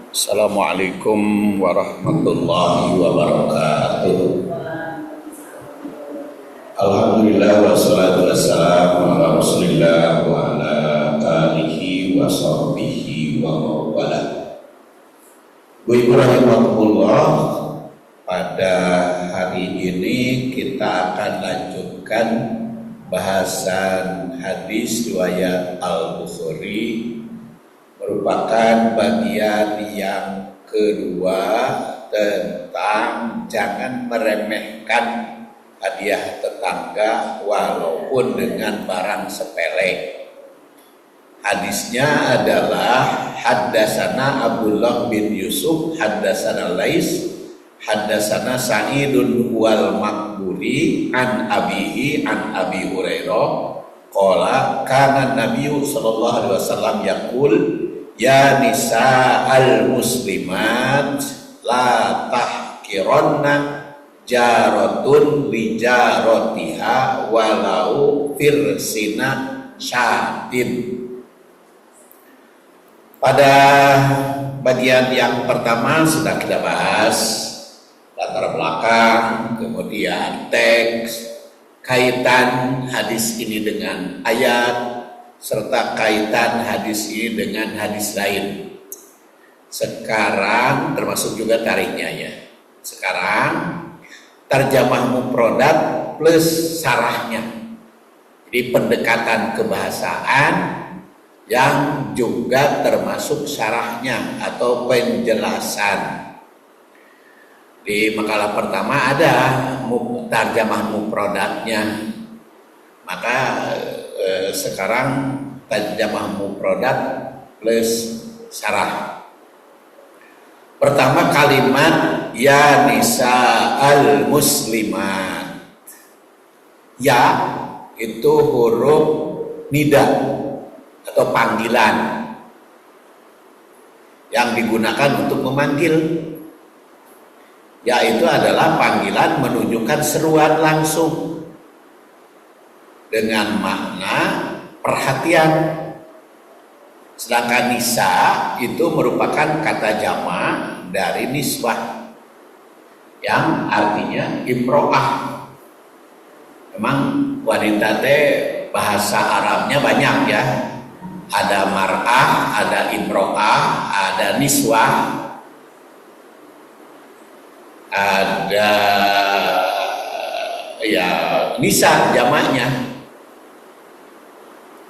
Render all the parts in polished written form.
Assalamualaikum warahmatullahi wabarakatuh. Alhamdulillah wassalatu wassalamu ala Rasulillah wa ala alihi wa sahbihi wa mawala. Ibu rahimahullah, pada hari ini kita akan lanjutkan bahasan hadis riwayat Al-Bukhari, merupakan bagian yang kedua tentang jangan meremehkan hadiah tetangga walaupun dengan barang sepele. Hadisnya adalah haddatsana Abdullah bin Yusuf, haddatsana Lais, haddatsana Sa'idun wal Maqburi an abihi an Abi Hurairah qala kana Nabiyyu sallallahu alaihi wasallam yaqul ya nisa al-muslimat la tahkiranna jaratun li jaratiha walau firsina syadin. Pada bagian yang pertama sudah kita bahas latar belakang, kemudian teks, kaitan hadis ini dengan ayat, serta kaitan hadis ini dengan hadis lain. Sekarang termasuk juga tariknya ya. Sekarang tarjamah mufradat plus sarahnya. Jadi pendekatan kebahasaan yang juga termasuk syarahnya atau penjelasan. Di makalah pertama ada tarjamah mufradatnya. Maka sekarang tarjamah mufradat plus syarah. Pertama kalimat ya nisa al muslimat. Ya itu huruf nida atau panggilan yang digunakan untuk memanggil. Ya itu adalah panggilan menunjukkan seruan langsung dengan makna perhatian. Sedangkan nisa itu merupakan kata jamak dari nisbah yang artinya imro'ah. Memang wanita teh bahasa Arabnya banyak ya. Ada mar'ah, ada imro'ah, ada niswah, ada ya nisa jamaknya.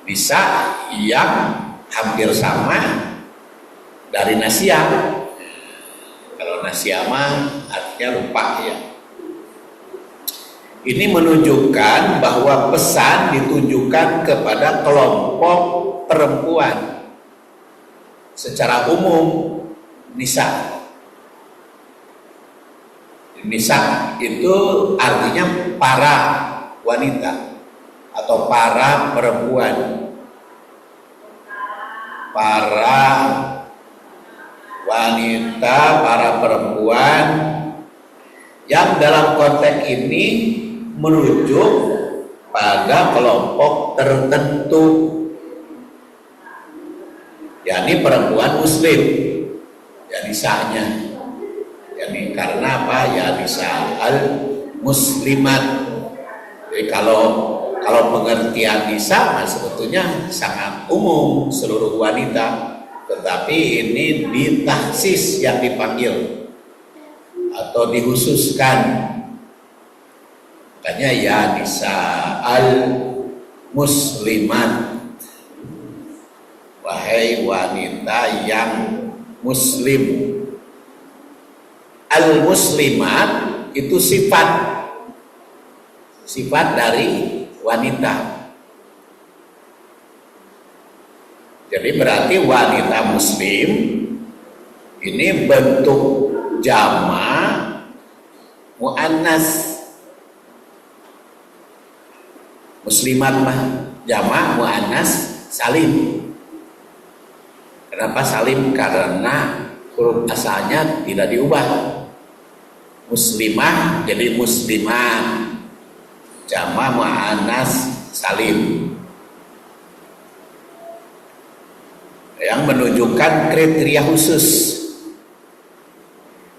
Nisa yang hampir sama dari nasia. Kalau nasia mah artinya lupa ya. Ini menunjukkan bahwa pesan ditujukan kepada kelompok perempuan secara umum. Nisa itu artinya para wanita atau para perempuan, para wanita, para perempuan yang dalam konteks ini merujuk pada kelompok tertentu, yakni perempuan muslim, ya nisanya. Yani karena apa? Ya nisa al muslimat. Jadi kalau pengertian nisa sebetulnya sangat umum seluruh wanita, tetapi ini ditahsis yang dipanggil atau dikhususkan. Makanya ya nisa al muslimat, wahai wanita yang muslim. Al muslimat itu sifat dari wanita. Jadi berarti wanita muslim ini bentuk jamak muannas. Muslimat mah jamak muannas salim. Kenapa salim? Karena huruf asalnya tidak diubah. Muslimah jadi muslimat, jamak muannas salim. yang menunjukkan kriteria khusus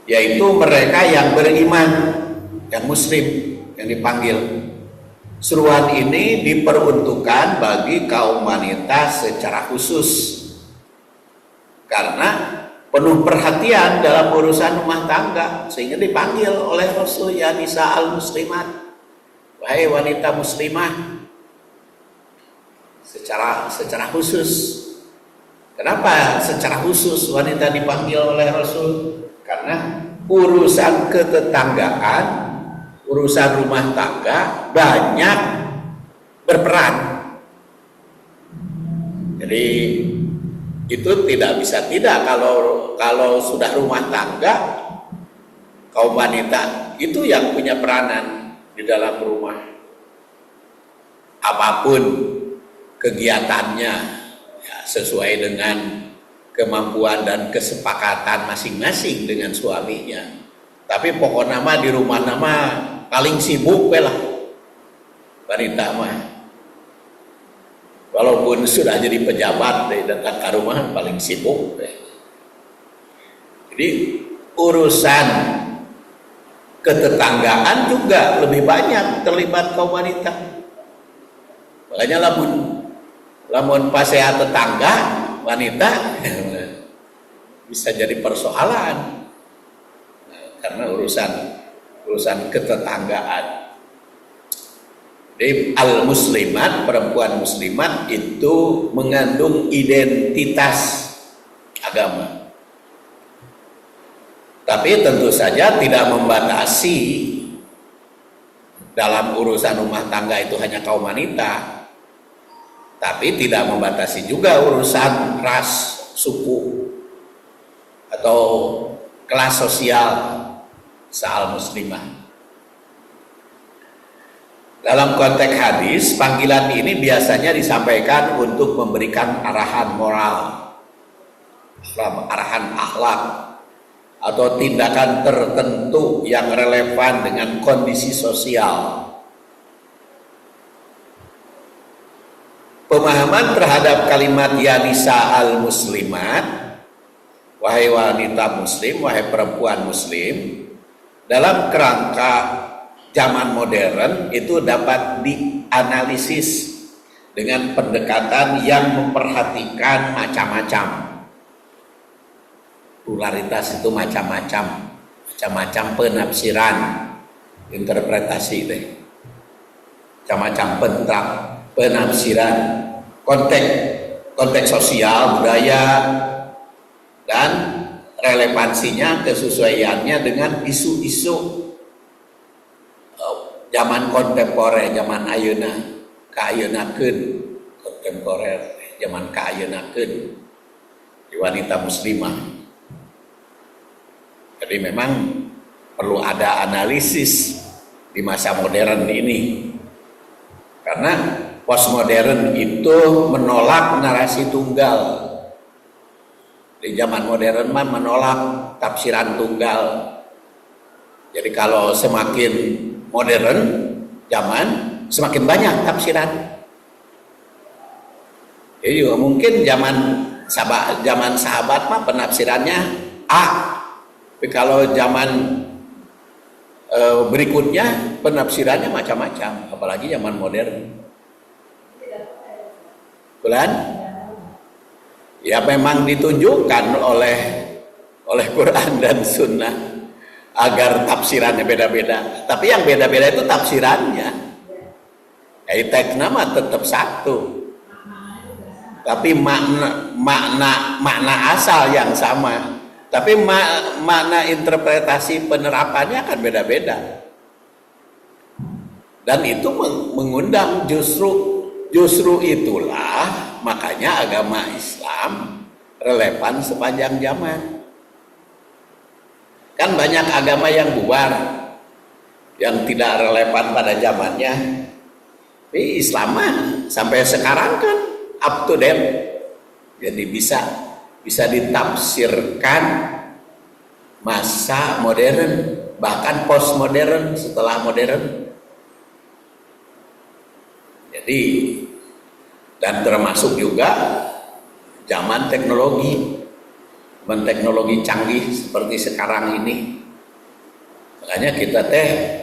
yaitu mereka yang beriman, yang muslim, yang dipanggil. Seruan ini diperuntukkan bagi kaum wanita secara khusus karena penuh perhatian dalam urusan rumah tangga, sehingga dipanggil oleh Rasul, ya nisa al muslimat, wahai wanita muslimah, secara khusus. Kenapa secara khusus wanita dipanggil oleh Rasul? Karena urusan ketetanggaan, urusan rumah tangga banyak berperan. Jadi itu tidak bisa tidak, kalau sudah rumah tangga, kaum wanita itu yang punya peranan di dalam rumah. Apapun kegiatannya, ya, sesuai dengan kemampuan dan kesepakatan masing-masing dengan suaminya. Tapi pokok nama di rumah nama paling sibuk lah wanita mah. Walaupun sudah jadi pejabat, datang ke rumah paling sibuk. Jadi urusan ketetanggaan juga lebih banyak terlibat kaum wanita. Makanya lamun pasea tetangga wanita bisa jadi persoalan, karena urusan ketetanggaan. Jadi al-muslimat, perempuan muslimat itu mengandung identitas agama. Tapi tentu saja tidak membatasi dalam urusan rumah tangga itu hanya kaum wanita. Tapi tidak membatasi juga urusan ras, suku, atau kelas sosial seal muslimah. Dalam konteks hadis, panggilan ini biasanya disampaikan untuk memberikan arahan moral, arahan akhlak, atau tindakan tertentu yang relevan dengan kondisi sosial. Pemahaman terhadap kalimat ya nisa al muslimat, wahai wanita muslim, wahai perempuan muslim, dalam kerangka zaman modern itu dapat dianalisis dengan pendekatan yang memperhatikan macam-macam. Pluralitas itu macam-macam penafsiran, interpretasi deh, macam-macam penafsiran, konteks sosial, budaya, dan relevansinya, kesesuaiannya dengan isu-isu zaman kontemporer, zaman ayeuna kaayeunakeun, kontemporer zaman kaayeunakeun di wanita muslimah. Jadi memang perlu ada analisis di masa modern ini, karena postmodern itu menolak narasi tunggal. Di zaman modern mah menolak tafsiran tunggal. Jadi kalau semakin modern zaman, semakin banyak tafsiran. Jadi juga mungkin zaman sahabat mah penafsirannya A, tapi kalau zaman berikutnya penafsirannya macam-macam, apalagi zaman modern. Bulan? Ya memang ditunjukkan oleh Quran dan Sunnah agar tafsirannya beda-beda. Tapi yang beda-beda itu tafsirannya. Teks nama tetap satu. Tapi makna asal yang sama. Tapi makna interpretasi penerapannya akan beda-beda. Dan itu mengundang justru itulah makanya agama Islam relevan sepanjang zaman. Kan banyak agama yang bubar, yang tidak relevan pada zamannya. Tapi Islam mah sampai sekarang kan up to date. Jadi bisa ditafsirkan masa modern, bahkan postmodern, setelah modern. Jadi, dan termasuk juga zaman teknologi canggih seperti sekarang ini. Makanya kita teh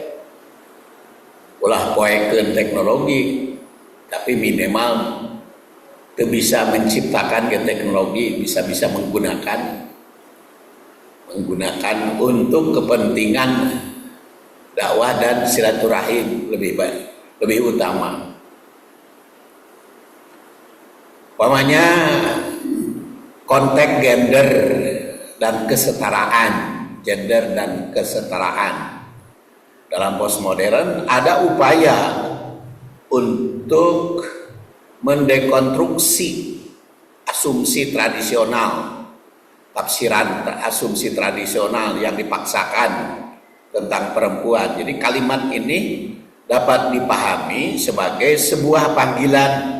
ulah poekeun teknologi, tapi minimal teu bisa menciptakan ke teknologi, bisa menggunakan untuk kepentingan dakwah dan silaturahim lebih baik, lebih utama. Umpamanya konteks gender dan kesetaraan dalam postmodern ada upaya untuk mendekonstruksi asumsi tradisional, tafsiran asumsi tradisional yang dipaksakan tentang perempuan. Jadi kalimat ini dapat dipahami sebagai sebuah panggilan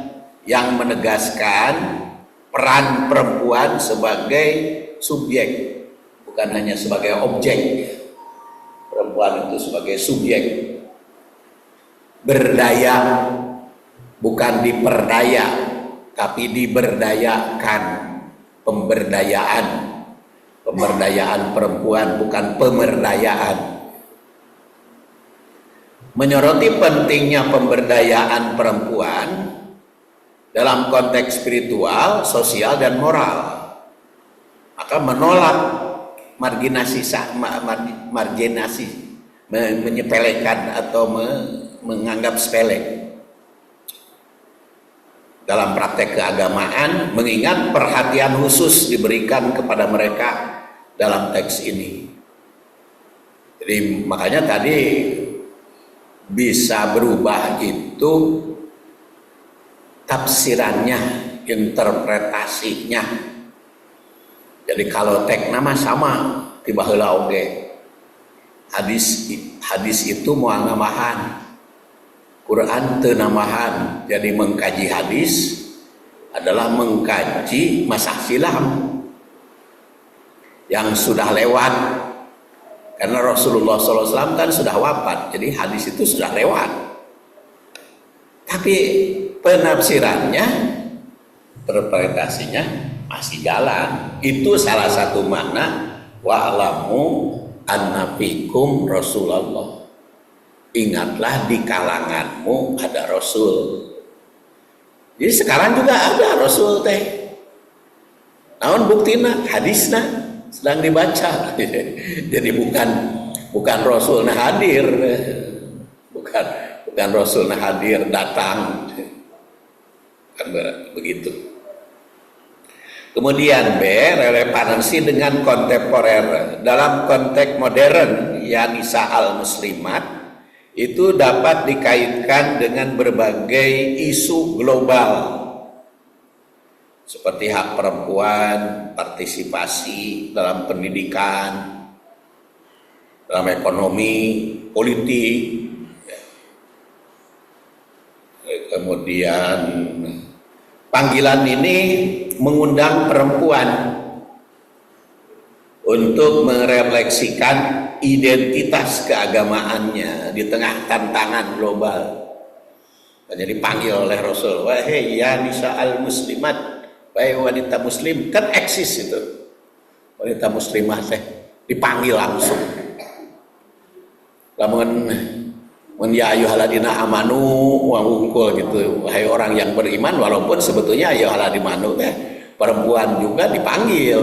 yang menegaskan peran perempuan sebagai subjek, bukan hanya sebagai objek. Perempuan itu sebagai subjek, berdaya, bukan diperdaya, tapi diberdayakan. Pemberdayaan perempuan, bukan pemerdayaan. Menyoroti pentingnya pemberdayaan perempuan dalam konteks spiritual, sosial, dan moral, maka menolak marginasi, menyepelekan atau menganggap sepele dalam praktek keagamaan, mengingat perhatian khusus diberikan kepada mereka dalam teks ini. Jadi makanya tadi bisa berubah itu tafsirannya, interpretasinya. Jadi kalau teks nama sama tiba heula oge. Hadis itu moal namahan, Quran teu namahan. Jadi mengkaji hadis adalah mengkaji masa silam yang sudah lewat, karena Rasulullah SAW kan sudah wafat, jadi hadis itu sudah lewat. Tapi penafsirannya, interpretasinya masih jalan. Itu salah satu makna wa'lamu anna fikum Rasulullah. Ingatlah di kalanganmu ada Rasul. Jadi sekarang juga ada Rasul teh. Naon buktina? Hadisna sedang dibaca. Jadi bukan Rasulna hadir, bukan Rasulna hadir datang. Kan begitu. Kemudian B, relevansi dengan kontemporer. Dalam konteks modern, ya nisa al-muslimat, itu dapat dikaitkan dengan berbagai isu global seperti hak perempuan, partisipasi dalam pendidikan, dalam ekonomi, politik. Kemudian panggilan ini mengundang perempuan untuk merefleksikan identitas keagamaannya di tengah tantangan global. Jadi dipanggil oleh Rasul, wahai ya nisa al-muslimat, wahai wanita muslim, kan eksis itu. Wanita muslimah teh dipanggil langsung. Lamun ya ayyuhalladzina amanu wa ungkul gitu, wahai orang yang beriman, walaupun sebetulnya ayyuhalladzina amanu teh perempuan juga dipanggil,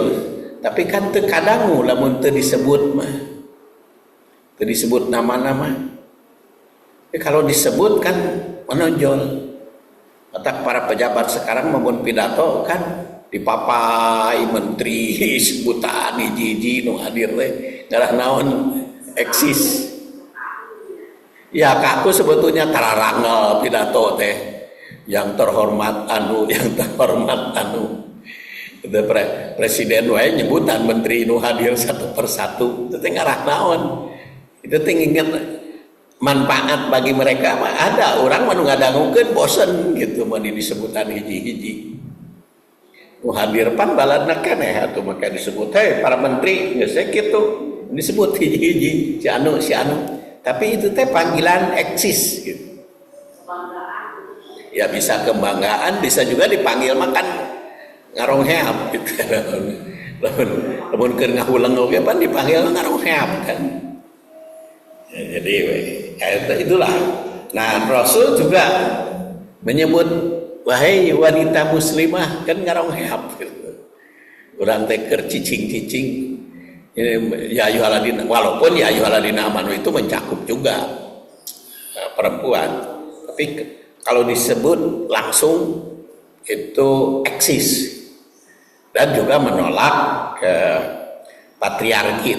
tapi kan teu kadangu lamun teu disebut mah. Teu disebut nama-nama. Tapi kalau disebut kan menonjol. Mata para pejabat sekarang maupun pidato kan dipapai menteri sebutan hiji-hiji nu hadir teh ngaran naon eksis. Ya aku sebetulnya tararangel pidato teh yang terhormat anu. Itu presiden wae nyebutan menteri nu hadir satu persatu. Itu teh ngarah naon. Itu teh inget manfaat bagi mereka mah ada. Orang mah nu ngadangukeun bosen gitu mun disebutan hiji-hiji. Nu hadir pan baladna keneh atuh maka disebut hei para menteri geus kitu disebut hiji-hiji si anu. Tapi itu teh panggilan eksis gitu. Ya bisa kebanggaan, bisa juga dipanggil makan ngarongheap gitu. Lamun keur ngahulang oge pan dipanggil ngarongheap kan. Jadi itulah. Nah, Rasul juga menyebut wahai wanita muslimah, kan ngarong heap gitu. Urang teh keur cicing-cicing. Ya ayyuhalladzina, walaupun ya ayyuhalladzina amanu itu mencakup juga perempuan. Tapi kalau disebut langsung itu eksis. Dan juga menolak ke patriarki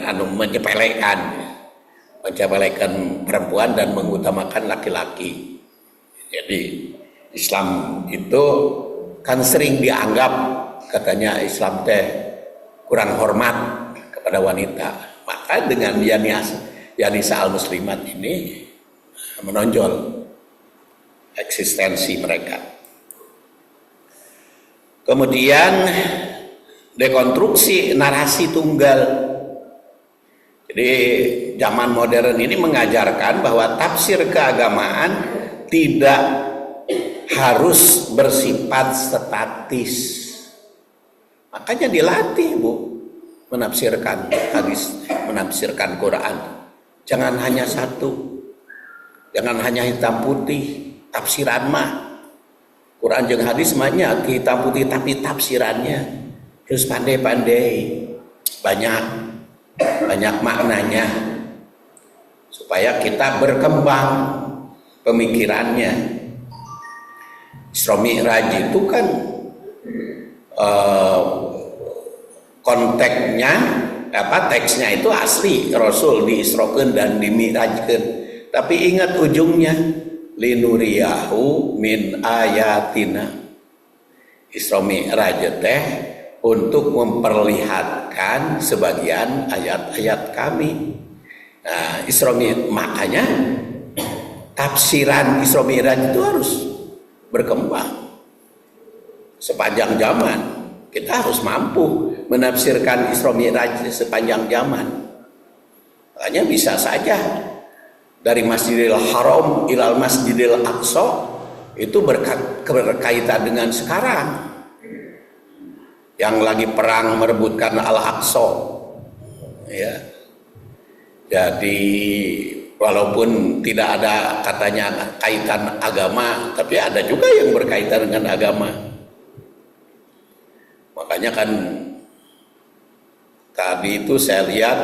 anu menyepelekan perempuan dan mengutamakan laki-laki. Jadi Islam itu kan sering dianggap katanya Islam teh kurang hormat kepada wanita. Maka dengan Yanisa al-Muslimat ini menonjol eksistensi mereka. Kemudian dekonstruksi narasi tunggal. Jadi zaman modern ini mengajarkan bahwa tafsir keagamaan tidak harus bersifat statis. Makanya dilatih Bu menafsirkan hadis, menafsirkan Quran. Jangan hanya satu, jangan hanya hitam putih. Tafsiran mah Quran jeung hadis mahnya hitam putih, tapi tafsirannya terus pandai-pandai, banyak maknanya supaya kita berkembang pemikirannya. Isra Mi'raj itu kan konteksnya teksnya itu asli Rasul diisrokeun dan dimi'rajkeun, tapi ingat ujungnya linuriyahu min ayatina. Isra Mi'raj teh untuk memperlihatkan sebagian ayat-ayat kami. Nah, makanya tafsiran Isra Mi'raj itu harus berkembang sepanjang zaman. Kita harus mampu menafsirkan Isra Mi'raj sepanjang zaman. Makanya bisa saja dari Masjidil Haram ilal Masjidil Aqsa itu berkaitan dengan sekarang yang lagi perang merebutkan Al-Aqsa, ya. Jadi walaupun tidak ada katanya kaitan agama, tapi ada juga yang berkaitan dengan agama. Makanya kan tadi itu saya lihat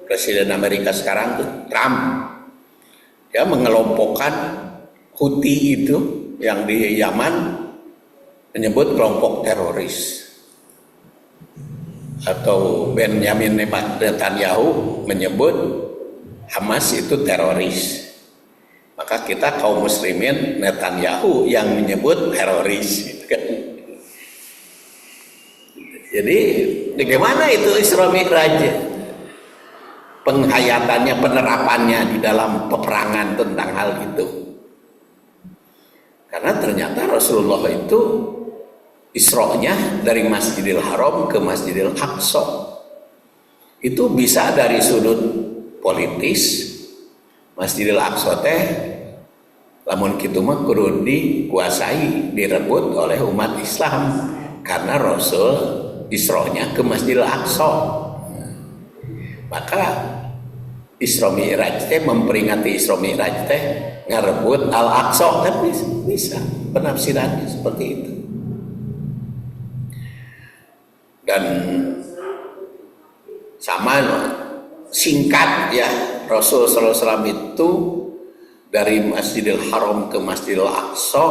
Presiden Amerika sekarang tuh Trump, ya, mengelompokkan Houthi itu yang di Yaman menyebut kelompok teroris, atau Benjamin Netanyahu menyebut Hamas itu teroris. Maka kita kaum muslimin Netanyahu yang menyebut teroris, gitu kan. Jadi bagaimana itu Isra Mi'raj? Penghayatannya, penerapannya di dalam peperangan tentang hal itu. Karena ternyata Rasulullah itu Isra-nya dari Masjidil Haram ke Masjidil Aqsa itu bisa dari sudut politis. Masjidil Aqsa teh lamun kitu mah kudu dikuasai, direbut oleh umat Islam karena Rasul Isra-nya ke Masjidil Aqsa. Maka Isra Mi'raj teh memperingati Isra Mi'raj teh ngarebut Al-Aqsa, kan bisa penafsirannya seperti itu. Dan sama singkat ya, Rasul sallallahu alaihi wasallam itu dari Masjidil Haram ke Masjidil Aqsa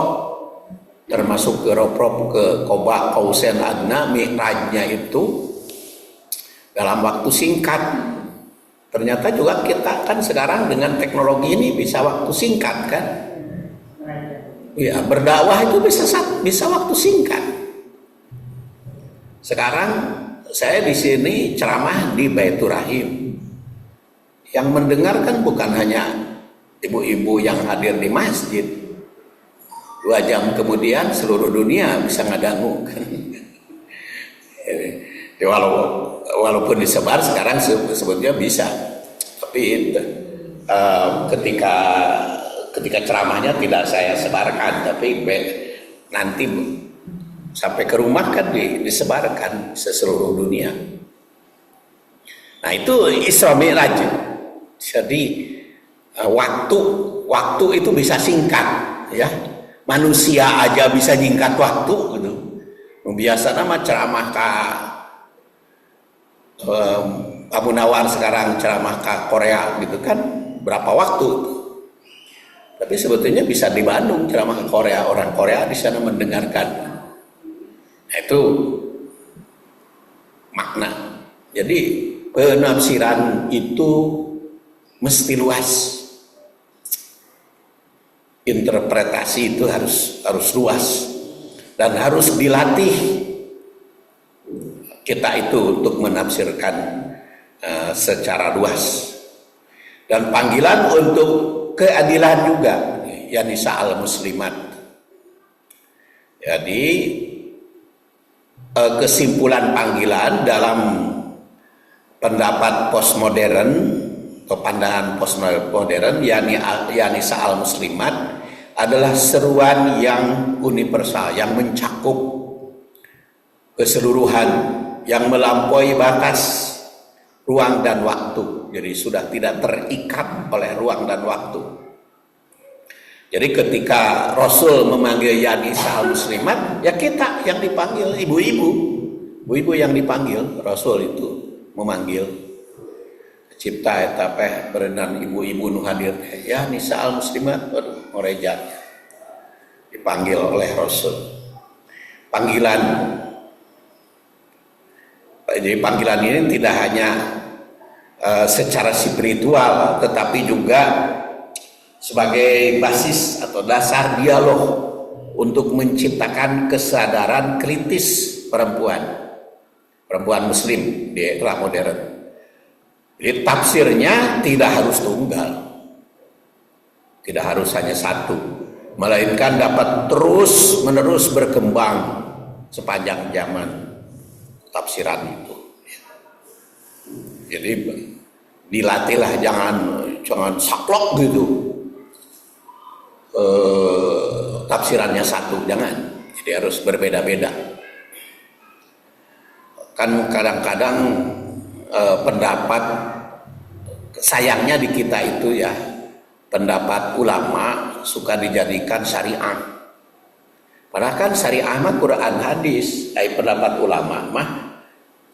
termasuk ke Roprop ke Qoba Qausain Adna, Mi'rajnya itu dalam waktu singkat. Ternyata juga kita kan sekarang dengan teknologi ini bisa waktu singkat kan? Ya, berdakwah itu bisa waktu singkat. Sekarang saya di sini ceramah di Baitur Rahim. Yang mendengarkan bukan hanya ibu-ibu yang hadir di masjid. 2 jam kemudian seluruh dunia bisa ngadangu kan? Ya, walaupun disebar sekarang sebetulnya bisa, tapi ketika ceramahnya tidak saya sebarkan, tapi nanti sampai ke rumah kan disebarkan seluruh dunia. Nah itu Isra Mi'raj. Jadi waktu itu bisa singkat, ya. Manusia aja bisa nyingkat waktu gitu. Biasa nama ceramah Pak Munawar sekarang ceramah ke Korea gitu kan berapa waktu. Tapi sebetulnya bisa di Bandung ceramah ke Korea, orang Korea di sana mendengarkan. Nah, itu makna. Jadi penafsiran itu mesti luas. Interpretasi itu harus luas dan harus dilatih kita itu untuk menafsirkan secara luas. Dan panggilan untuk keadilan juga, yakni sa'al muslimat. Jadi kesimpulan panggilan dalam pendapat postmodern atau pandangan postmodern yakni sa'al muslimat adalah seruan yang universal, yang mencakup keseluruhan, yang melampaui batas ruang dan waktu. Jadi sudah tidak terikat oleh ruang dan waktu. Jadi ketika Rasul memanggil ya nisa'al muslimat, ya kita yang dipanggil, ibu-ibu yang dipanggil. Rasul itu memanggil cipta eta teh berenang ibu-ibu nu hadir ya nisa'al muslimat, ngoreja dipanggil oleh Rasul. Jadi panggilan ini tidak hanya secara spiritual, tetapi juga sebagai basis atau dasar dialog untuk menciptakan kesadaran kritis perempuan muslim di era modern. Jadi tafsirnya tidak harus tunggal, tidak harus hanya satu, melainkan dapat terus menerus berkembang sepanjang zaman tafsiran itu. Jadi dilatihlah, jangan saklek gitu tafsirannya satu, jangan. Jadi harus berbeda-beda. Kan kadang-kadang pendapat, sayangnya di kita itu ya, pendapat ulama suka dijadikan syariah. Padahal kan syariah mah Quran hadis, pendapat ulama mah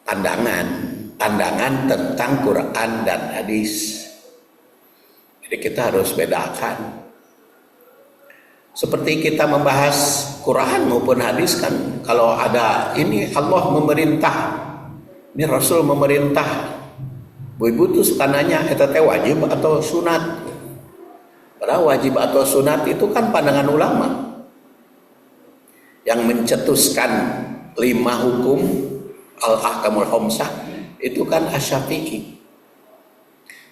pandangan tentang Quran dan hadis. Jadi kita harus bedakan. Seperti kita membahas Quran maupun hadis kan, kalau ada ini Allah memerintah, ini Rasul memerintah. Bu-ibu tuh suka nanya, eta teh wajib atau sunat? Padahal wajib atau sunat itu kan pandangan ulama yang mencetuskan 5 hukum al-ahkamul khamsah itu kan Asy-Syafi'i.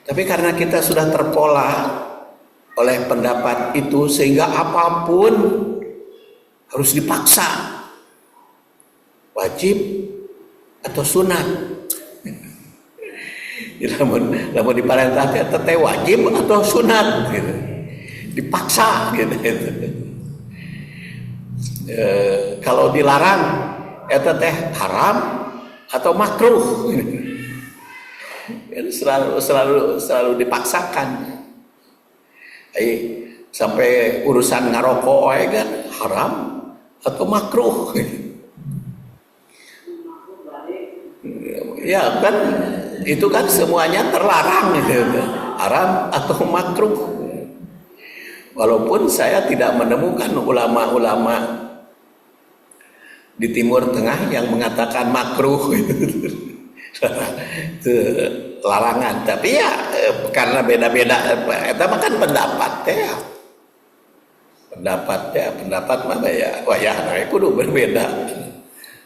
Tapi karena kita sudah terpola oleh pendapat itu sehingga apapun harus dipaksa, wajib atau sunat. Lamun diparentah teh wajib atau sunat gitu. Dipaksa gitu. Kalau dilarang eta teh haram atau makruh. Selalu dipaksakan. Sampai urusan ngarokok kan haram atau makruh. Ya kan itu kan semuanya terlarang gitu. Haram atau makruh. Walaupun saya tidak menemukan ulama-ulama di Timur Tengah yang mengatakan makruh itu larangan, tapi ya karena beda-beda, itu kan pendapat mah ya wayah kudu berbeda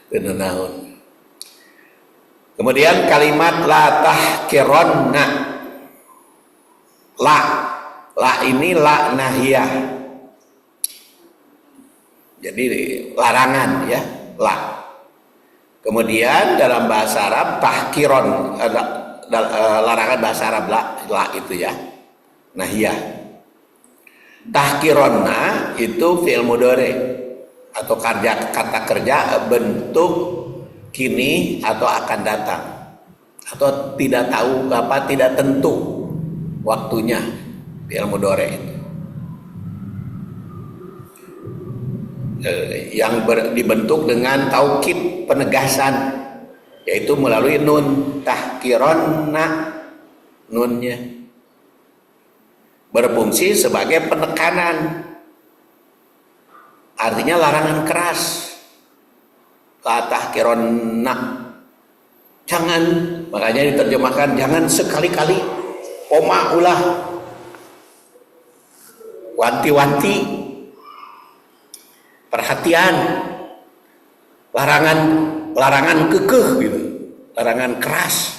tenaun. Kemudian kalimat la tahkironna, la ini la nahiyah, jadi larangan ya, la. Kemudian dalam bahasa Arab tahkiron, larangan bahasa Arab la itu ya, nahiyah. Tahkironna itu fi'il mudhari atau kata kerja bentuk kini atau akan datang, atau tidak tahu tidak tentu waktunya, fi'il mudhari itu yang dibentuk dengan taukid, penegasan, yaitu melalui nun tahkironna, nunnya berfungsi sebagai penekanan, artinya larangan keras. La tahkironna, jangan, makanya diterjemahkan jangan sekali-kali, poma ulah, wanti-wanti, perhatian, larangan kekeh gitu, larangan keras.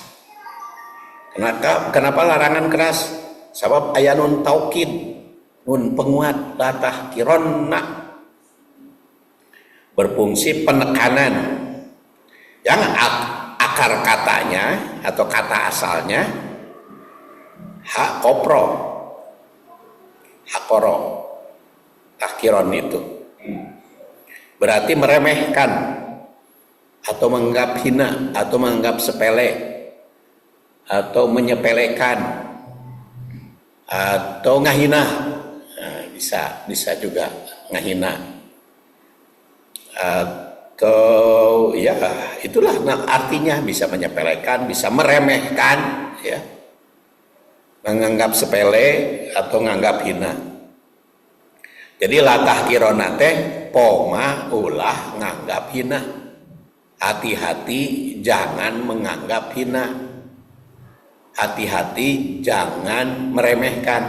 Kenapa larangan keras? Sebab aya nun taukid, nun penguat, la tahkironna, berfungsi penekanan, yang akar katanya atau kata asalnya hak kopro, hakoro, tahkiron itu berarti meremehkan atau menganggap hina atau menganggap sepele atau menyepelekan atau ngahina. Nah, bisa juga ngahina atau ya itulah artinya, bisa menyepelekan, bisa meremehkan, ya, menganggap sepele atau menganggap hina. Jadi la tahkironna teh poma ulah nganggap hina. Hati-hati jangan menganggap hina. Hati-hati jangan meremehkan.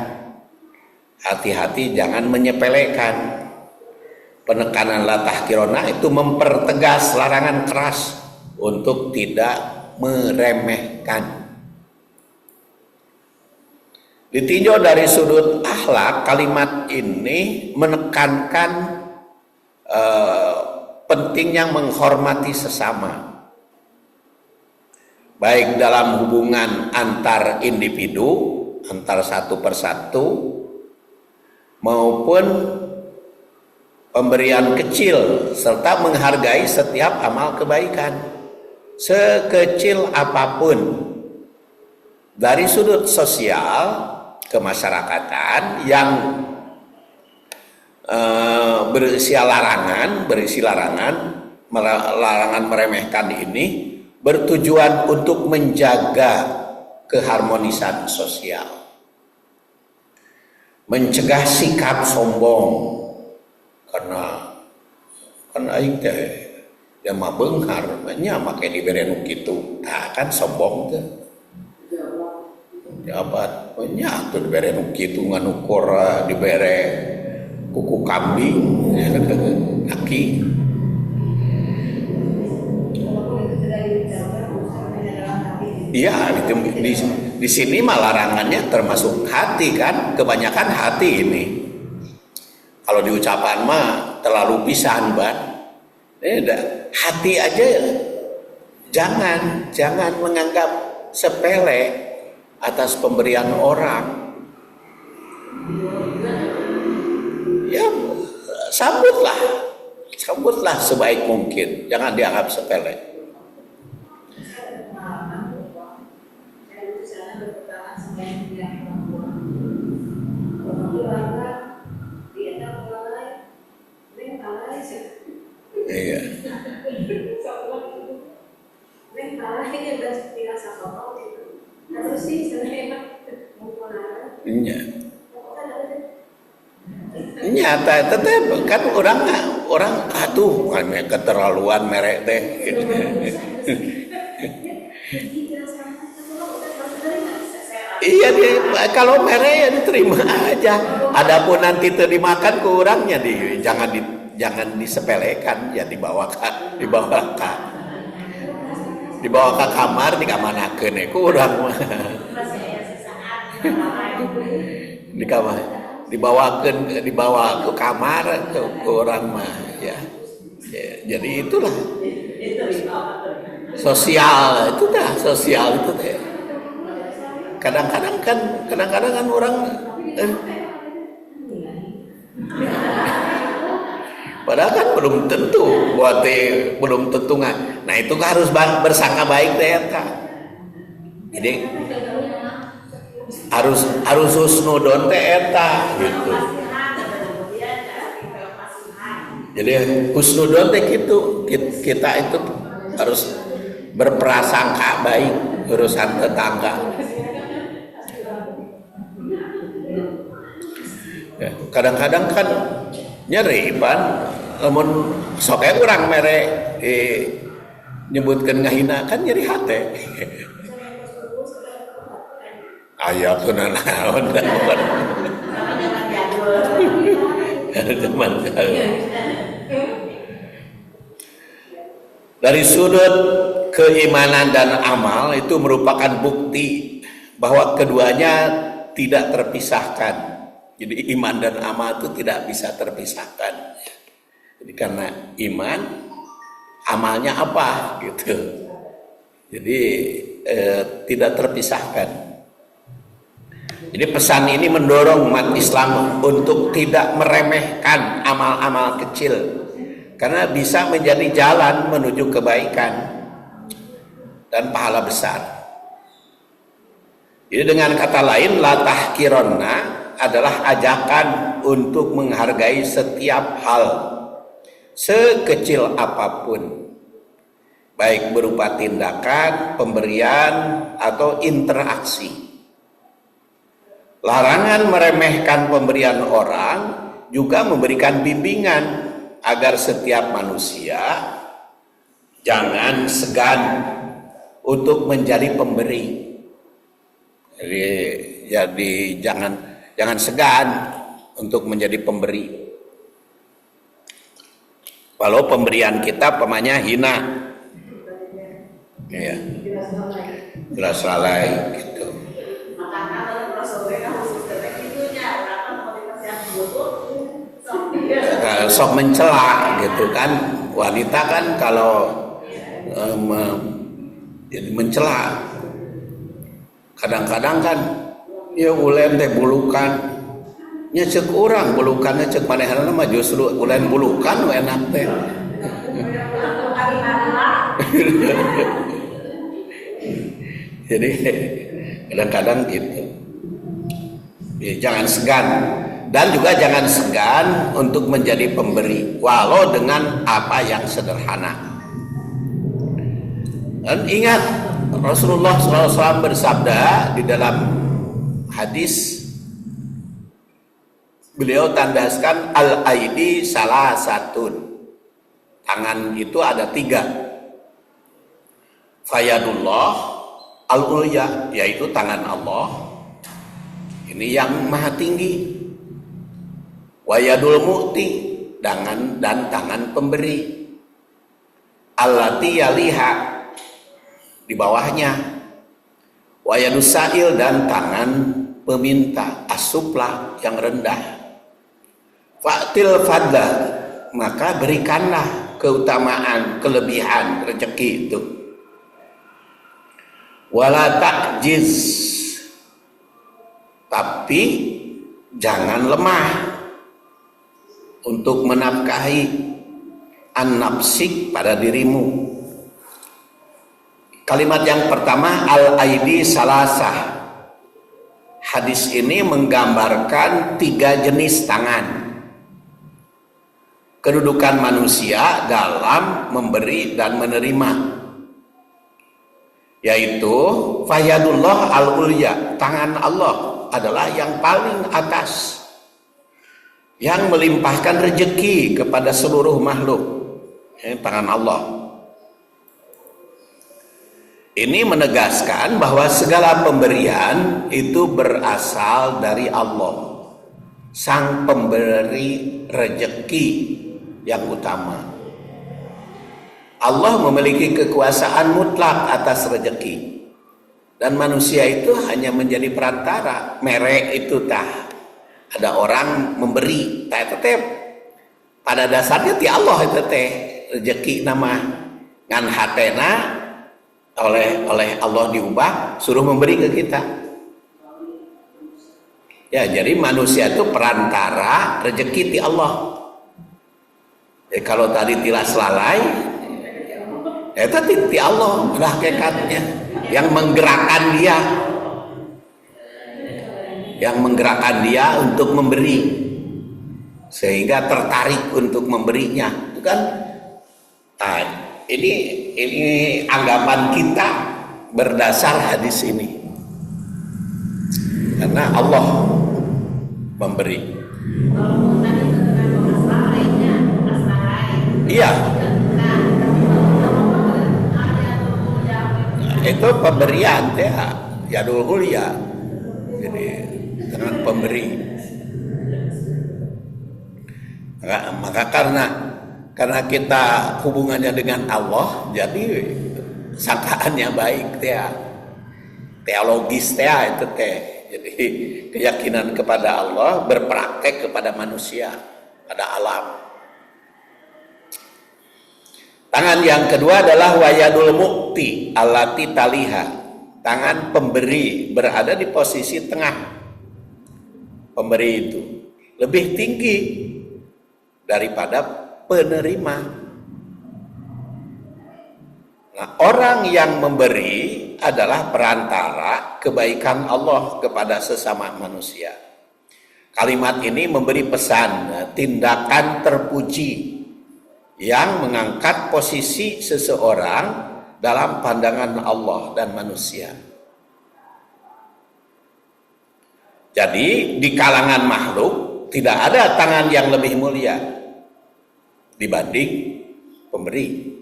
Hati-hati jangan menyepelekan. Penekanan la tahkironna itu mempertegas larangan keras untuk tidak meremehkan. Ditinjau dari sudut akhlak, kalimat ini menekankan pentingnya menghormati sesama, baik dalam hubungan antar individu, antar satu persatu, maupun pemberian kecil, serta menghargai setiap amal kebaikan sekecil apapun. Dari sudut sosial kemasyarakatan yang berisi larangan meremehkan ini bertujuan untuk menjaga keharmonisan sosial, mencegah sikap sombong, karena aing teh ya mah beunghar nya make dibere nu kitu, tah kan sombong teh. Jabat nya tuh dibere nu kitu nganukur dibere kuku kambing kaki. Iya, di sini mah larangannya termasuk hati kan, kebanyakan hati ini. Kalau diucapan mah terlalu pisan ban. Hati aja jangan menganggap sepele atas pemberian orang. Ya sambutlah sebaik mungkin, jangan dianggap sepele. Iya. Nyata tetep kan orang aduh keterlaluan merek teh. Iya kalau merek ya diterima aja. Adapun nanti dimakan ke orangnya jangan disepelekan, ya dibawa ke kamar dikamanakeun ku urang mah. Di kamar dibawa ke kamar ke orang mah ya. Jadi itulah sosial itu teh. Kadang-kadang kan orang Padahal kan belum tentu, belum tentu nggak. Nah itu kan harus bersangka baik deh kan. Jadi harus husnudon teh eta gitu. Jadi husnudon teh gitu, kita itu harus berprasangka baik urusan tetangga. Ya, kadang-kadang kan nyeri pan, namun soknya kurang mere nyebutkan ngahina kan nyeri hati. Ayah tuh naon zaman jadul. Dari sudut keimanan dan amal itu merupakan bukti bahwa keduanya tidak terpisahkan. Jadi iman dan amal itu tidak bisa terpisahkan. Jadi karena iman, amalnya apa gitu. Jadi tidak terpisahkan. Jadi pesan ini mendorong umat Islam untuk tidak meremehkan amal-amal kecil, karena bisa menjadi jalan menuju kebaikan dan pahala besar. Jadi dengan kata lain, la tahkironna adalah ajakan untuk menghargai setiap hal, sekecil apapun, baik berupa tindakan, pemberian, atau interaksi. Larangan meremehkan pemberian orang juga memberikan bimbingan agar setiap manusia jangan segan untuk menjadi pemberi. Jadi jangan segan untuk menjadi pemberi. Walau pemberian kita pemanya hina, ya, jelas lalai gitu. Sok mencela gitu kan, wanita kan kalau jadi mencela, kadang-kadang kan ya ulen teh bulukan, nya cek urang bulukannya cek manehna mah justru ulen bulukan we enak teh. Jadi kadang-kadang gitu. Ya, jangan segan. Dan juga jangan segan untuk menjadi pemberi, walau dengan apa yang sederhana. Dan ingat, Rasulullah SAW bersabda di dalam hadis, beliau tandaskan al-aidi salah satu. Tangan itu ada 3. Fayadullah al-ulya, yaitu tangan Allah. Ini yang maha tinggi. Wayadul mu'ti, dan tangan pemberi. Allati yaliha, di bawahnya. Wayadus sa'il, dan tangan peminta. Asupla, yang rendah. Fa'til fadla, maka berikanlah keutamaan, kelebihan rezeki itu. Wala ta'jiz, tapi jangan lemah untuk menafkahi an-nafsik pada dirimu. Kalimat yang pertama, al-aidi salasah. Hadis ini menggambarkan 3 jenis tangan. Kedudukan manusia dalam memberi dan menerima, yaitu fayadullah al-ulya, tangan Allah adalah yang paling atas, yang melimpahkan rezeki kepada seluruh makhluk. Tangan Allah ini menegaskan bahwa segala pemberian itu berasal dari Allah, sang pemberi rezeki yang utama. Allah memiliki kekuasaan mutlak atas rezeki, dan manusia itu hanya menjadi perantara. Merek itu tah ada orang memberi, tetep pada dasarnya ti Allah itu teh rezeki nama ngan hatena oleh Allah diubah suruh memberi ke kita. Ya, jadi manusia itu perantara rezeki ti Allah. Kalau tadi tilas lalai, itu ti Allah udah hakikatnya yang menggerakkan dia untuk memberi, sehingga tertarik untuk memberinya. Itu kan, nah, ini anggapan kita berdasar hadis ini, karena Allah memberi. Iya, itu pemberian ya dulu ya. Jadi dengan pemberi. Maka karena kita hubungannya dengan Allah, jadi sangkaannya baik teologis itu Jadi keyakinan kepada Allah berpraktek kepada manusia, pada alam. Tangan yang kedua adalah wayadul mukti allati taliha. Tangan pemberi berada di posisi tengah. Pemberi itu lebih tinggi daripada penerima. Nah, orang yang memberi adalah perantara kebaikan Allah kepada sesama manusia. Kalimat ini memberi pesan tindakan terpuji yang mengangkat posisi seseorang dalam pandangan Allah dan manusia. Jadi di kalangan makhluk tidak ada tangan yang lebih mulia dibanding pemberi.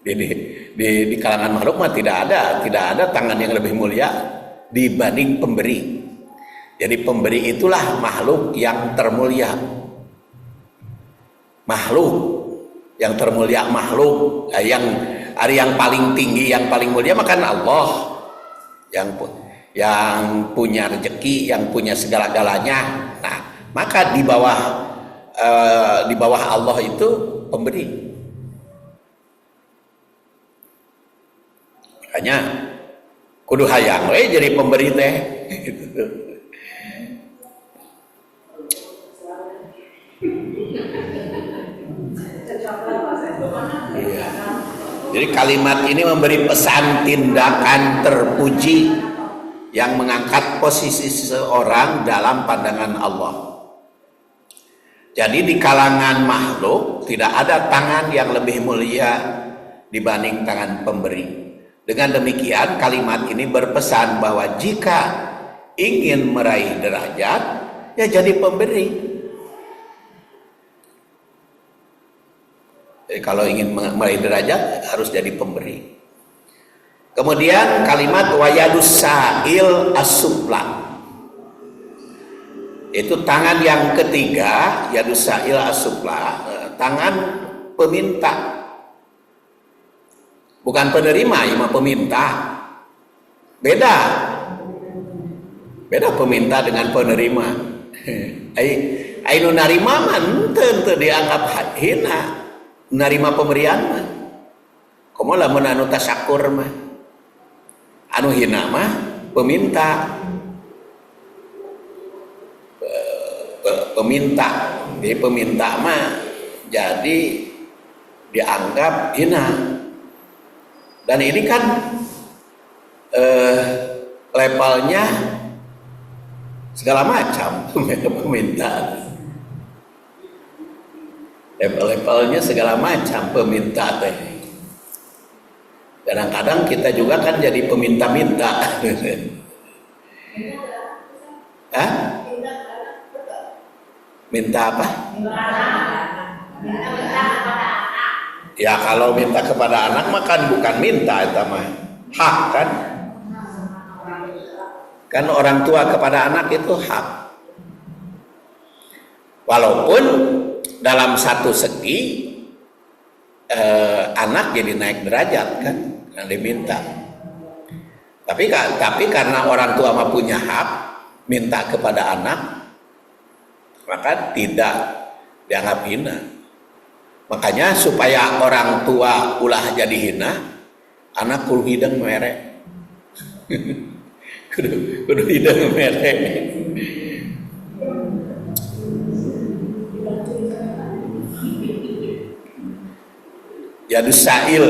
Di kalangan makhluk mah tidak ada tangan yang lebih mulia dibanding pemberi. Jadi pemberi itulah makhluk yang termulia. Makhluk yang termulia, makhluk yang paling tinggi, yang paling mulia makan Allah, yang punya rezeki, yang punya segala-galanya. Nah, maka di bawah Allah itu pemberi. Makanya kudu hayang we jadi pemberi teh. Iya. Jadi kalimat ini memberi pesan tindakan terpuji yang mengangkat posisi seseorang dalam pandangan Allah. Jadi di kalangan makhluk tidak ada tangan yang lebih mulia dibanding tangan pemberi. Dengan demikian kalimat ini berpesan bahwa jika ingin meraih derajat, ya jadi pemberi. Jadi kalau ingin meraih derajat harus jadi pemberi. Kemudian kalimat wayadus sa'il as-sufla. Itu tangan yang ketiga, yadus sa'il as-sufla, tangan peminta. Bukan penerima, cuma peminta. Beda peminta dengan penerima. Ainu narima man tentu dianggap hina. Narima pemberian mah komo lamun anu tasyakur mah, anu hina mah peminta. Jadi peminta mah jadi dianggap hina. Dan ini kan levelnya segala macam peminta. Level-levelnya segala macam peminta teh. Kadang-kadang kita juga kan jadi peminta-minta. Hah? Minta apa? Ya kalau minta kepada anak mah kan bukan minta, itu mah hak kan? Kan orang tua kepada anak itu hak. Walaupun dalam satu segi anak jadi naik derajat kan, yang diminta. Tapi karena orang tua mah punya hak minta kepada anak, maka tidak dianggap hina. Makanya supaya orang tua ulah jadi hina, anak kudu hidang mere. kudu hidang mere. Yadus sa'il,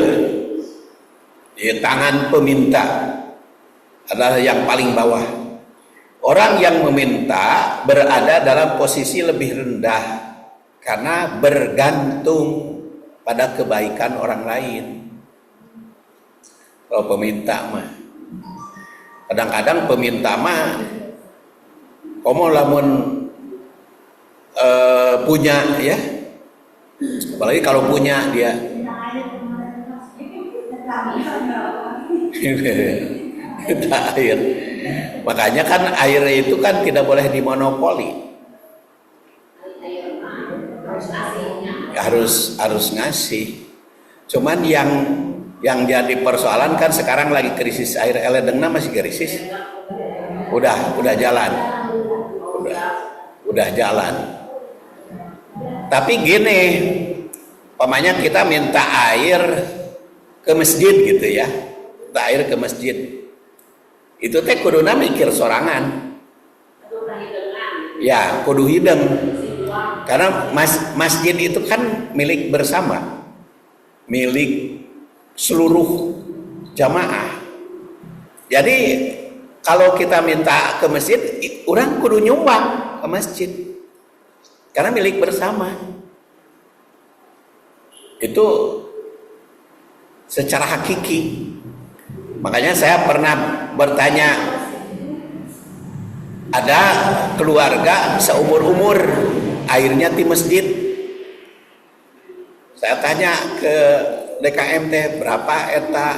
ya, tangan peminta adalah yang paling bawah. Orang yang meminta berada dalam posisi lebih rendah karena bergantung pada kebaikan orang lain. Kalau peminta mah, kadang-kadang peminta mah komo lamun punya ya, apalagi kalau punya dia kita air. Makanya kan air itu kan tidak boleh dimonopoli. Harus ngasih. Cuman yang jadi persoalan kan sekarang lagi krisis air. Eledengna masih krisis. Udah jalan. Udah jalan. Tapi gini, pamannya kita minta air ke masjid gitu ya. Minta air ke masjid. Itu teh kuduna mikir sorangan. Ya, kudu hideng. Karena masjid itu kan milik bersama. Milik seluruh jamaah. Jadi kalau kita minta ke masjid, orang kudu nyumbang ke masjid. Karena milik bersama. Itu secara hakiki. Makanya saya pernah bertanya, ada keluarga seumur-umur airnya di masjid. Saya tanya ke DKMT, berapa eta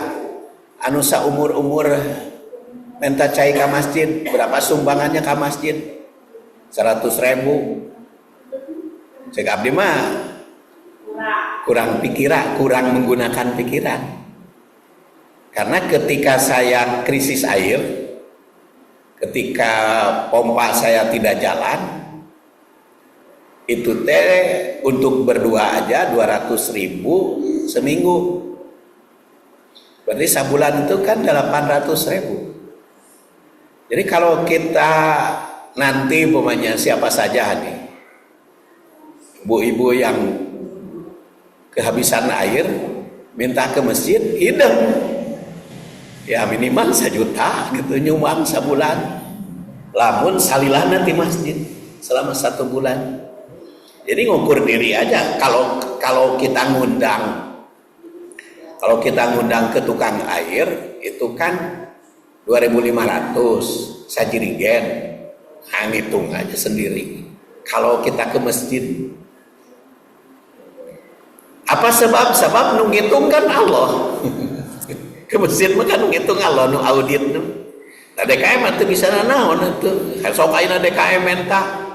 anu seumur-umur minta cai ke masjid, berapa sumbangannya ke masjid? 100.000. Cek abdi mah kurang menggunakan pikiran. Karena ketika saya krisis air, ketika pompa saya tidak jalan, itu teh untuk berdua aja 200.000 seminggu. Berarti sebulan itu kan 800.000. Jadi kalau kita nanti umpamanya siapa saja nih, ibu-ibu yang kehabisan air, minta ke masjid, hidung. Ya minimal 1 juta gitu nyumbang sebulan. Lamun salilah nanti masjid selama 1 bulan. Jadi ngukur diri aja. Kalau kita ngundang ke tukang air itu kan 2.500 sajirigen. Nah, ngitung aja sendiri. Kalau kita ke masjid, apa sebab nu ngitung kan Allah. Ke masjid mah kan ngitung Allah nu audit nu. Nah DKM atuh bisa naon atuh. Sok ayeuna DKM mentah.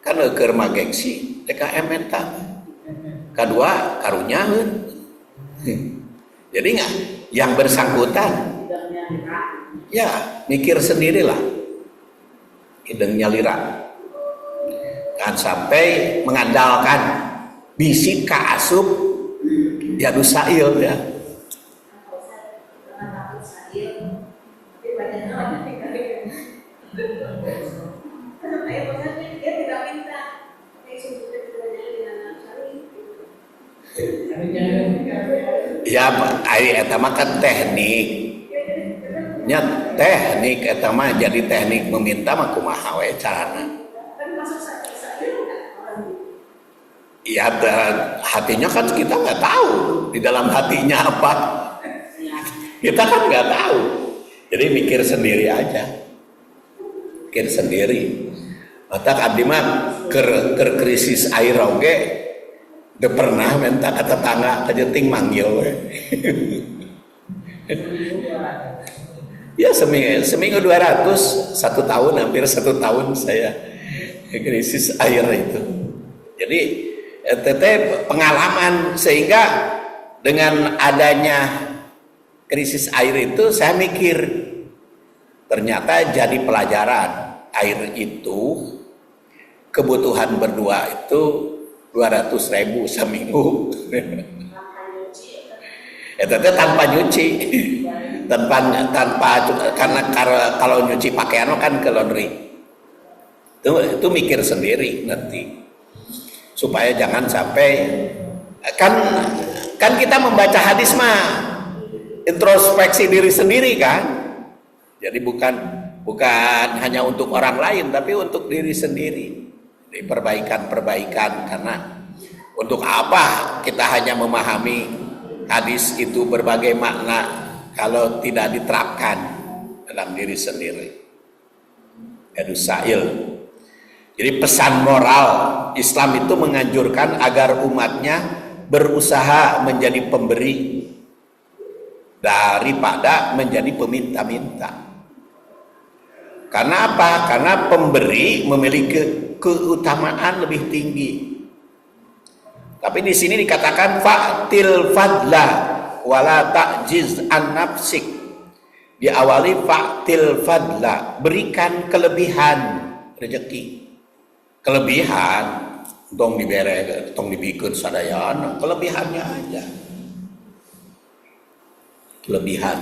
Kan keur mah gengsi DKM mentah. Kedua karunyaheun. Jadi enggak yang bersangkutan ya mikir sendirilah. Hideng nyalira. Kan sampai mengandalkan bisi ka asup yadus sa'il ya. Ya, eta mah kan teknik. Nya teknik eta mah jadi teknik meminta mah kumaha we carana. Ya, hatinya kan kita nggak tahu di dalam hatinya apa. Kita kan nggak tahu. Jadi mikir sendiri aja. Mikir sendiri. Mata abdi mah keur krisis air oge teu pernah minta ka tetangga kajenting manggil we. Ya seminggu 200, 1 tahun hampir 1 tahun saya krisis air itu. Jadi pengalaman sehingga dengan adanya krisis air itu saya mikir ternyata jadi pelajaran air itu kebutuhan berdua itu 200.000 seminggu. Itu tanpa nyuci, tanpa karena kalau nyuci pakaian kan ke laundry. Itu mikir sendiri nanti supaya jangan sampai kan kan kita membaca hadis mah introspeksi diri sendiri kan. Jadi bukan hanya untuk orang lain tapi untuk diri sendiri. Jadi perbaikan karena untuk apa kita hanya memahami hadis itu berbagai makna kalau tidak diterapkan dalam diri sendiri. Edusail. Jadi pesan moral Islam itu menganjurkan agar umatnya berusaha menjadi pemberi daripada menjadi peminta-minta. Karena apa? Karena pemberi memiliki keutamaan lebih tinggi. Tapi di sini dikatakan fa'til fadla wala ta'jiz an nafsik. Diawali fa'til fadla, berikan kelebihan rezeki. Kelebihan tong dibere, tong dibikeun sadayana, kelebihannya aja. Kelebihan.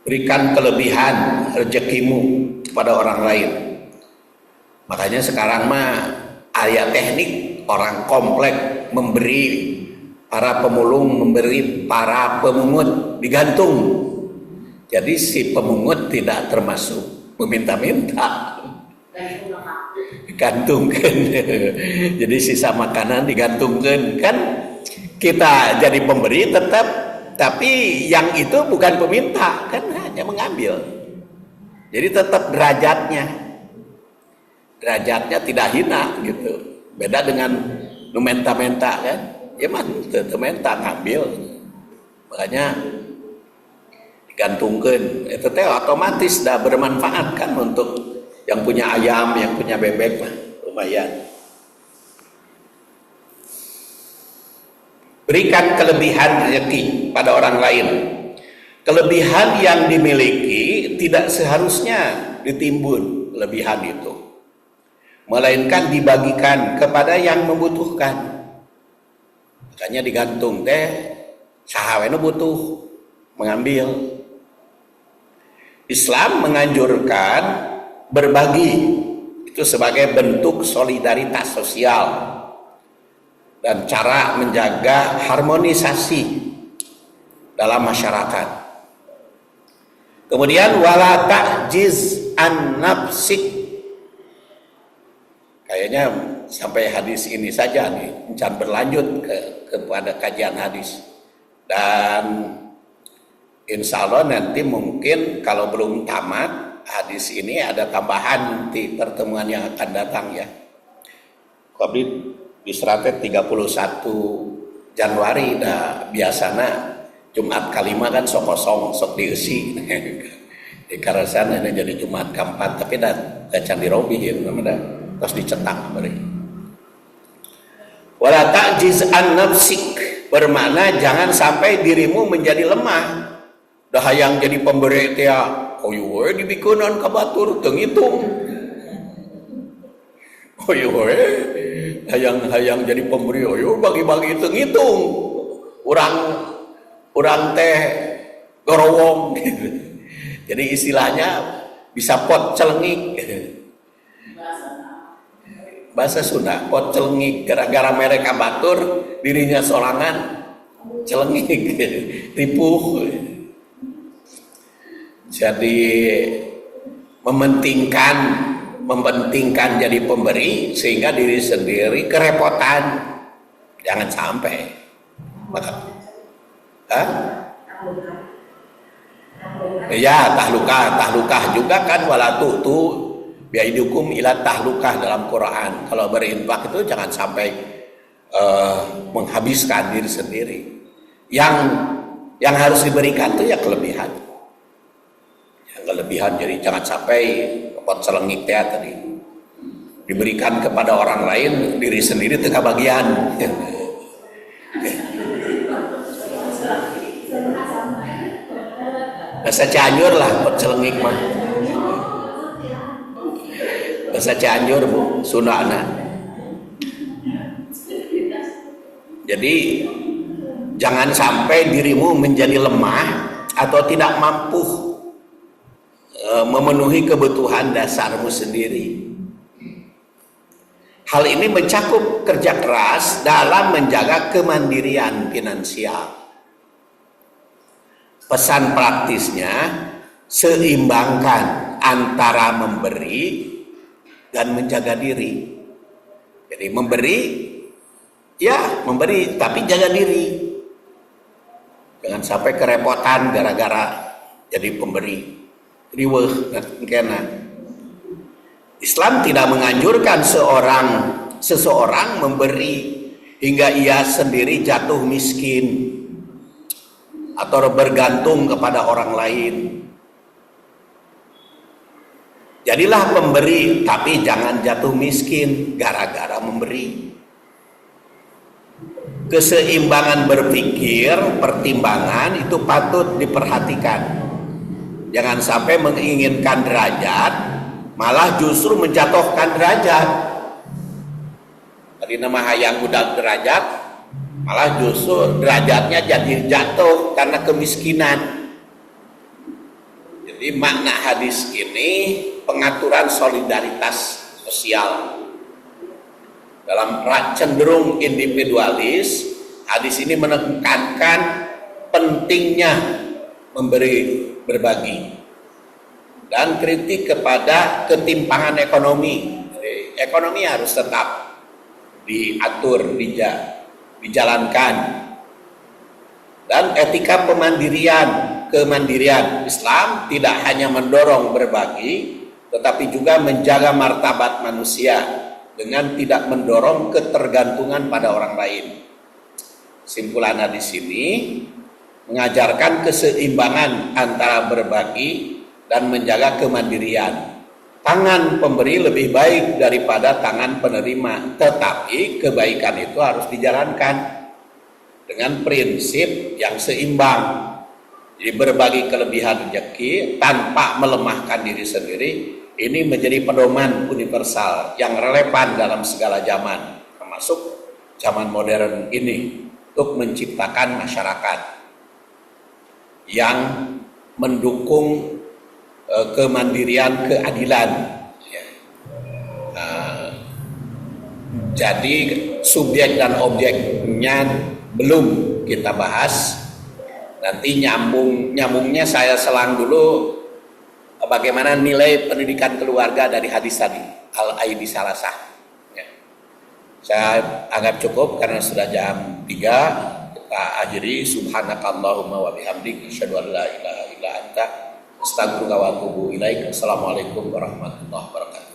Berikan kelebihan rezekimu kepada orang lain. Makanya sekarang mah aya teknik orang komplek memberi para pemulung, memberi para pemungut digantung. Jadi si pemungut tidak termasuk meminta-minta. Digantungkan. Jadi sisa makanan digantungkan kan kita jadi pemberi tetap, tapi yang itu bukan peminta kan hanya mengambil. Jadi tetap derajatnya tidak hina gitu. Beda dengan menta-menta kan, ya mah menta ngambil, makanya digantungkan. Itu teh otomatis dah bermanfaat kan untuk yang punya ayam, yang punya bebek mah lumayan. Berikan kelebihan rezeki pada orang lain. Kelebihan yang dimiliki tidak seharusnya ditimbun kelebihan itu, melainkan dibagikan kepada yang membutuhkan. Makanya digantung teh saha we nu butuh mengambil. Islam menganjurkan berbagi itu sebagai bentuk solidaritas sosial dan cara menjaga harmonisasi dalam masyarakat. Kemudian wala ta'jiz an nafsik. Kayaknya sampai hadis ini saja nih, jangan berlanjut kepada kajian hadis. Dan insya Allah nanti mungkin kalau belum tamat hadis ini ada tambahan di pertemuan yang akan datang ya. Covid di 31 Januari dah biasana Jumat kalima kan sok kosong sok diisi. Di karasan ini jadi Jumat keempat tapi dah can dirobihin namanya terus dicetak beri. Wala ta'jiz an nafsik bermakna jangan sampai dirimu menjadi lemah. Dah hayang jadi pemberi teh koyo we dibikeunaan ka batur teu ngitung. Koyo we hayang jadi pemberi oyo bagi-bagi teu ngitung. Urang teh gorowong gitu. Jadi istilahnya bisa pot celengik. Bahasa Sunda pot celengik, gara-gara mereka batur dirinya sorangan celengik ripuh. Jadi mementingkan jadi pemberi sehingga diri sendiri kerepotan. Jangan sampai. Maka ya tahlukah juga kan wala tu'tu biaidukum ila tahlukah dalam Quran. Kalau berinfak itu jangan sampai menghabiskan diri sendiri. Yang harus diberikan itu ya kelebihan. Yang kelebihan jadi jangan sampai pot selengik tadi diberikan kepada orang lain, diri sendiri tengah bagian. Bahasa Cianjur lah pot celengik mah. Bahasa Cianjur Bu, Sundana. Jadi jangan sampai dirimu menjadi lemah atau tidak mampu memenuhi kebutuhan dasarmu sendiri. Hal ini mencakup kerja keras dalam menjaga kemandirian finansial. Pesan praktisnya, seimbangkan antara memberi dan menjaga diri. Jadi memberi, ya memberi, tapi jaga diri. Jangan sampai kerepotan gara-gara jadi pemberi. Riweuh kena. Islam tidak menganjurkan seseorang memberi hingga ia sendiri jatuh miskin atau bergantung kepada orang lain. Jadilah pemberi, tapi jangan jatuh miskin gara-gara memberi. Keseimbangan berpikir, pertimbangan itu patut diperhatikan. Jangan sampai menginginkan derajat, malah justru menjatuhkan derajat. Tadi nama hayang budak derajat, malah justru derajatnya jadi jatuh karena kemiskinan. Jadi makna hadis ini pengaturan solidaritas sosial. Dalam cenderung individualis, hadis ini menekankan pentingnya memberi, berbagi, dan kritik kepada ketimpangan ekonomi. Jadi, ekonomi harus tetap diatur, dijalankan. Dan etika kemandirian Islam tidak hanya mendorong berbagi, tetapi juga menjaga martabat manusia dengan tidak mendorong ketergantungan pada orang lain. Simpulannya di sini mengajarkan keseimbangan antara berbagi dan menjaga kemandirian. Tangan pemberi lebih baik daripada tangan penerima, tetapi kebaikan itu harus dijalankan dengan prinsip yang seimbang. Jadi berbagi kelebihan rezeki tanpa melemahkan diri sendiri, ini menjadi pedoman universal yang relevan dalam segala zaman, termasuk zaman modern ini, untuk menciptakan masyarakat yang mendukung kemandirian, keadilan. Jadi subjek dan objeknya belum kita bahas. Nanti nyambungnya saya selang dulu bagaimana nilai pendidikan keluarga dari hadis tadi, Al-Aidi Salasah. Saya anggap cukup karena sudah jam 3. Kita akhiri. Subhanakallahumma wa bihamdik, asyhadu an la ilaha illa anta, astaghfiruka wa atubu ilaik. Assalamualaikum warahmatullahi wabarakatuh.